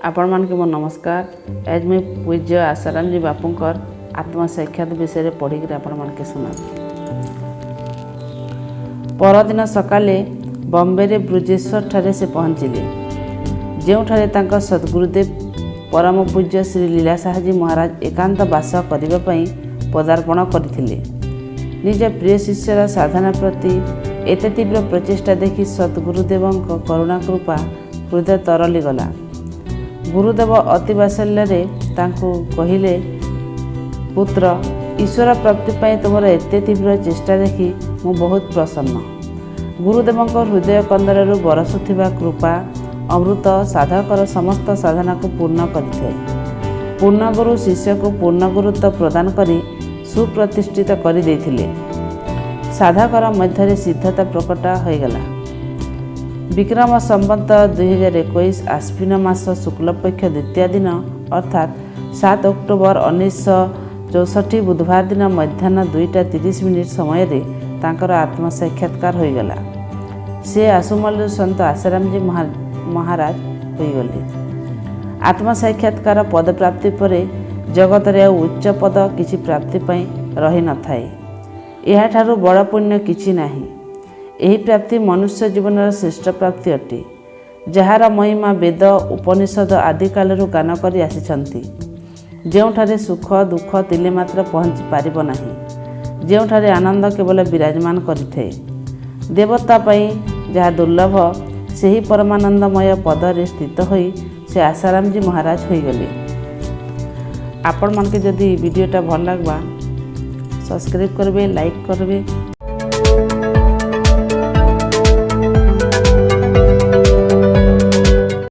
आपण मानके मो नमस्कार। आज मैं पूज्य आशाराम जी बापूंकर आत्मसाक्षात विषय पढ़ी आपण मानके सुना। परदिन सकाले बॉम्बे रे ब्रजेश्वर ठारे से पहुँचिले, जोठारे तांका सद्गुरुदेव परम पूज्य श्री लीला साहजी महाराज एकांत वास करिबा पई पदार्पण करथिले। निज प्रिय शिष्यर साधना प्रति एते तीव्र प्रचेष्टा देखि सद्गुरुदेवଙ୍କ करुणा कृपा हृदय तरली गला। गुरुदेव अति वात्सल्य तांको कहिले, पुत्र ईश्वर प्राप्ति पाई तुमर एते तीव्र चेष्टा देखि मु बहुत प्रसन्न। गुरुदेवଙ୍କ हृदय कंदरु बरसुथिबा कृपा अमृत साधकर समस्त साधना को पूर्ण करिथे। पूर्ण गुरु शिष्य को पूर्ण गुरुत्व प्रदान करी सुप्रतिष्ठित करि देथिले। साधकर मध्य सिद्धता प्रकट हो गला। विक्रम संवत 2021 आश्विन मास शुक्लपक्ष द्वितीय दिन अर्थात 7 अक्टोबर 1964 बुधवार दिन मध्याह्न 2:30 समय रे तांकर आत्मसाक्षात्कार हो गला। से आसुमल संत आशाराम जी महाराज हो गले। आत्मसाक्षात्कार पद प्राप्ति परे जगत रे उच्च पद किछि प्राप्ति पई रही न थाए। एहा ठारू बड़ पुण्य किछि नाही। एही प्राप्ति मनुष्य जीवन श्रेष्ठ प्राप्ति अटे, जहार महिमा वेद उपनिषद आदि कालरू गान करी आसिछंती। जेउठारे सुख दुख तिले मात्र पहुँची पारिब नाही, जेउठारे आनंद केवल विराजमान करिथे। देवता पई जहा दुर्लभ सेही परमानंदमय पदरे स्थित होई से आशाराम जी महाराज हो गले। आपण मन के जदि वीडियोटा भल लागबा सब्सक्राइब करबे, लाइक करबे